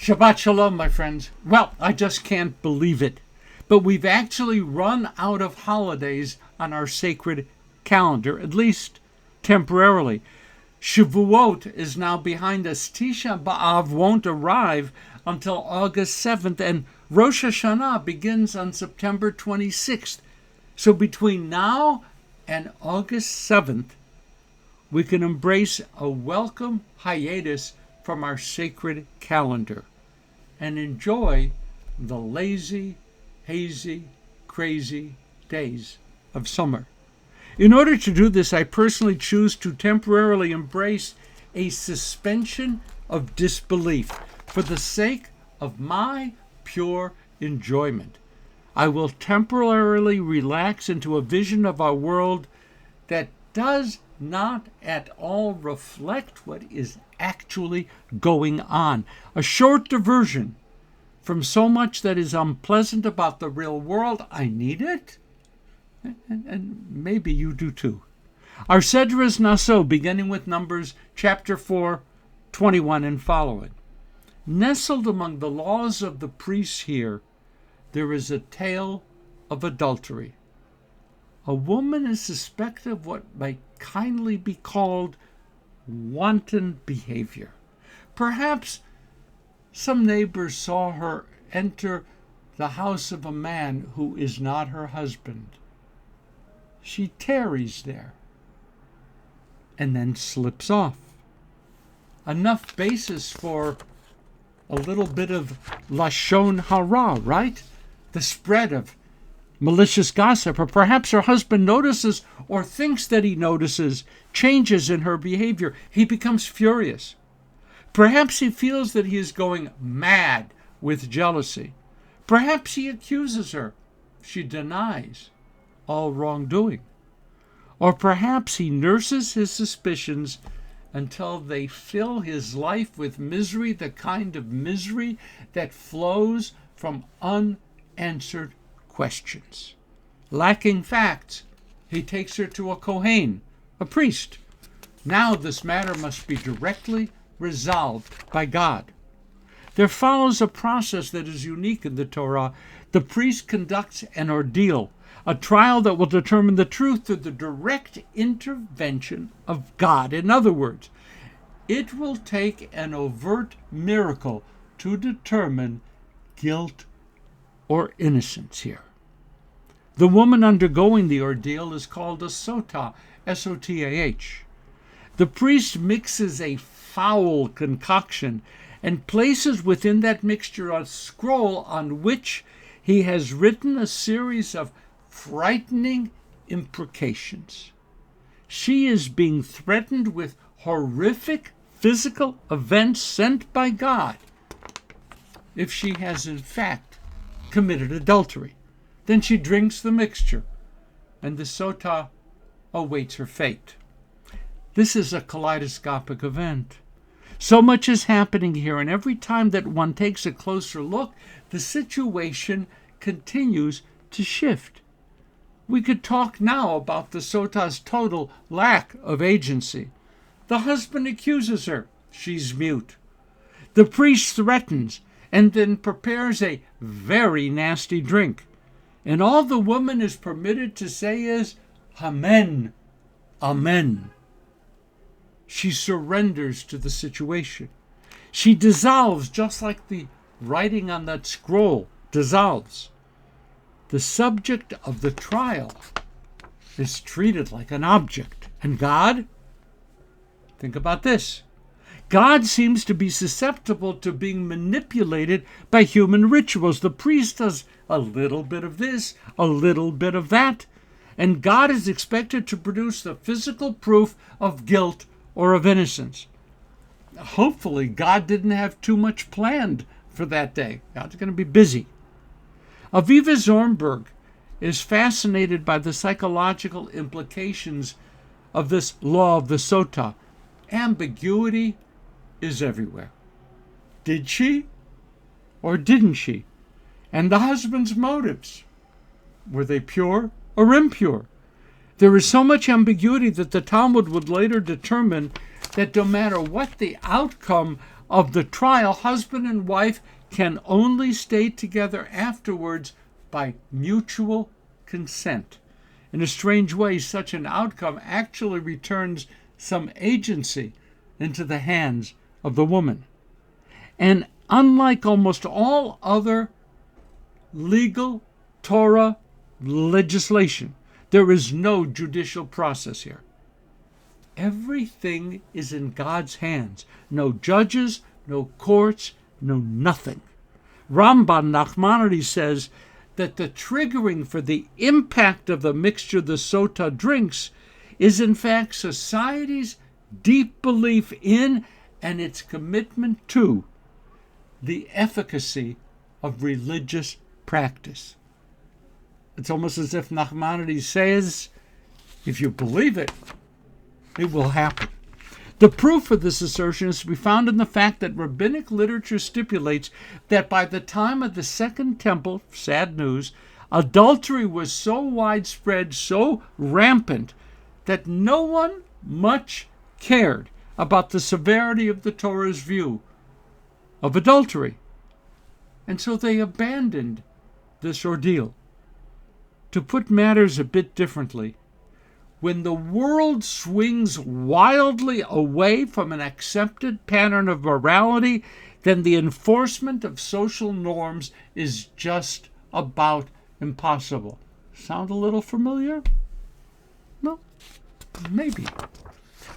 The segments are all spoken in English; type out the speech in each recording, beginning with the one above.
Shabbat Shalom, my friends. Well, I just can't believe it. But we've actually run out of holidays on our sacred calendar, at least temporarily. Shavuot is now behind us. Tisha B'Av won't arrive until August 7th, and Rosh Hashanah begins on September 26th. So between now and August 7th, we can embrace a welcome hiatus from our sacred calendar and enjoy the lazy, hazy, crazy days of summer. In order to do this, I personally choose to temporarily embrace a suspension of disbelief for the sake of my pure enjoyment. I will temporarily relax into a vision of our world that does not at all reflect what is actually going on. A short diversion from so much that is unpleasant about the real world. I need it, and maybe you do too. Our Sedra is Naso, beginning with Numbers chapter 4, 21 and following. Nestled among the laws of the priests here, there is a tale of adultery. A woman is suspected of what might kindly be called wanton behavior. Perhaps some neighbors saw her enter the house of a man who is not her husband. She tarries there and then slips off. Enough basis for a little bit of Lashon Hara, right? The spread of malicious gossip. Or perhaps her husband notices or thinks that he notices changes in her behavior. He becomes furious. Perhaps he feels that he is going mad with jealousy. Perhaps he accuses her. She denies all wrongdoing. Or perhaps he nurses his suspicions until they fill his life with misery, the kind of misery that flows from unanswered questions. Lacking facts, he takes her to a Kohen, a priest. Now this matter must be directly resolved by God. There follows a process that is unique in the Torah. The priest conducts an ordeal, a trial that will determine the truth through the direct intervention of God. In other words, it will take an overt miracle to determine guilt or innocence here. The woman undergoing the ordeal is called a Sota, S-O-T-A-H. The priest mixes a foul concoction and places within that mixture a scroll on which he has written a series of frightening imprecations. She is being threatened with horrific physical events sent by God if she has in fact committed adultery. Then she drinks the mixture, and the Sota awaits her fate. This is a kaleidoscopic event. So much is happening here, and every time that one takes a closer look, the situation continues to shift. We could talk now about the Sota's total lack of agency. The husband accuses her. She's mute. The priest threatens and then prepares a very nasty drink. And all the woman is permitted to say is, Amen, Amen. She surrenders to the situation. She dissolves just like the writing on that scroll dissolves. The subject of the trial is treated like an object. And God? Think about this. God seems to be susceptible to being manipulated by human rituals. The priest does a little bit of this, a little bit of that, and God is expected to produce the physical proof of guilt or of innocence. Hopefully, God didn't have too much planned for that day. God's going to be busy. Aviva Zornberg is fascinated by the psychological implications of this law of the Sota. Ambiguity is everywhere. Did she or didn't she? And the husband's motives, were they pure or impure? There is so much ambiguity that the Talmud would later determine that no matter what the outcome of the trial, husband and wife can only stay together afterwards by mutual consent. In a strange way, such an outcome actually returns some agency into the hands of the woman. And unlike almost all other legal Torah legislation, there is no judicial process here. Everything is in God's hands. No judges, no courts, no nothing. Ramban Nachmanides says that the triggering for the impact of the mixture the Sota drinks is in fact society's deep belief in and its commitment to the efficacy of religious practice. It's almost as if Nachmanides says, if you believe it, it will happen. The proof of this assertion is to be found in the fact that rabbinic literature stipulates that by the time of the Second Temple, sad news, adultery was so widespread, so rampant, that no one much cared about the severity of the Torah's view of adultery. And so they abandoned this ordeal. To put matters a bit differently, when the world swings wildly away from an accepted pattern of morality, then the enforcement of social norms is just about impossible. Sound a little familiar? No? Maybe.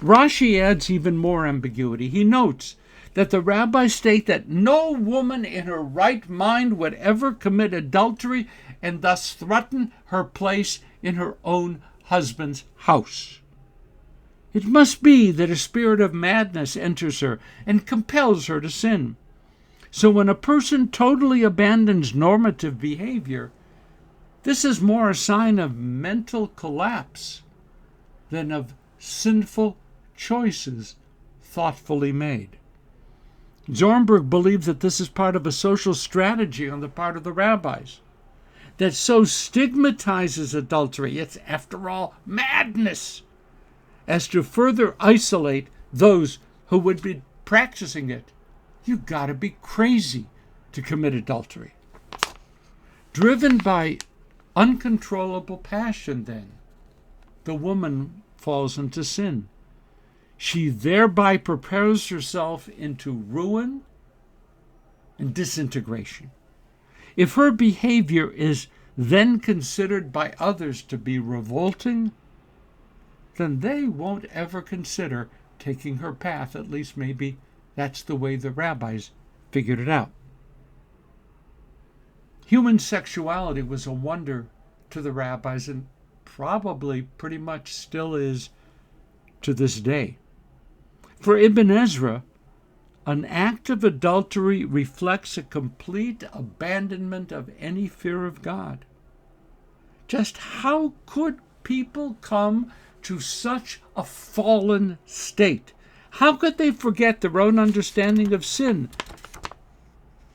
Rashi adds even more ambiguity. He notes that the rabbis state that no woman in her right mind would ever commit adultery and thus threaten her place in her own husband's house. It must be that a spirit of madness enters her and compels her to sin. So when a person totally abandons normative behavior, this is more a sign of mental collapse than of sinful choices thoughtfully made. Zornberg believes that this is part of a social strategy on the part of the rabbis that so stigmatizes adultery, it's after all madness, as to further isolate those who would be practicing it. You've got to be crazy to commit adultery. Driven by uncontrollable passion, then, the woman falls into sin. She thereby prepares herself into ruin and disintegration. If her behavior is then considered by others to be revolting, then they won't ever consider taking her path. At least maybe that's the way the rabbis figured it out. Human sexuality was a wonder to the rabbis and probably pretty much still is to this day. For Ibn Ezra, an act of adultery reflects a complete abandonment of any fear of God. Just how could people come to such a fallen state? How could they forget their own understanding of sin,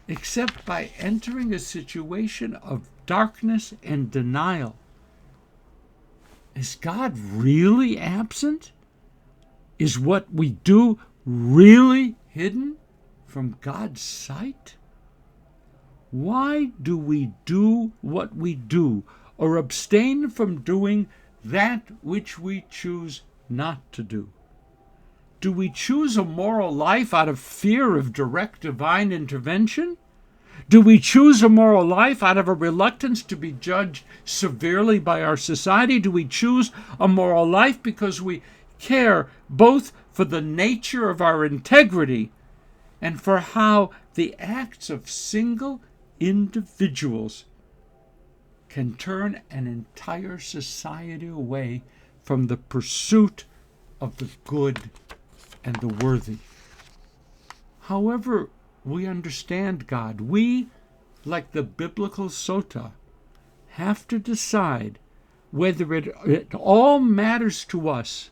except by entering a situation of darkness and denial? Is God really absent? Is what we do really hidden from God's sight? Why do we do what we do, or abstain from doing that which we choose not to do? Do we choose a moral life out of fear of direct divine intervention? Do we choose a moral life out of a reluctance to be judged severely by our society? Do we choose a moral life because we care both for the nature of our integrity and for how the acts of single individuals can turn an entire society away from the pursuit of the good and the worthy? However we understand God, we, like the biblical Sota, have to decide whether it all matters to us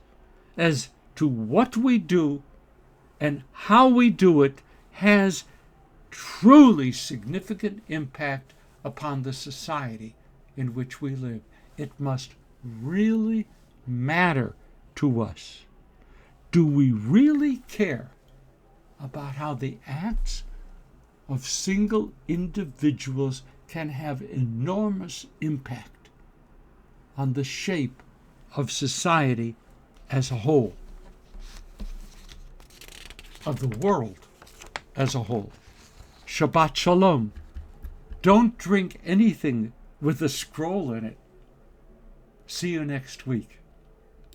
as to what we do and how we do it has truly significant impact upon the society in which we live. It must really matter to us. Do we really care about how the acts of single individuals can have enormous impact on the shape of society as a whole, of the world as a whole. Shabbat Shalom. Don't drink anything with a scroll in it. See you next week.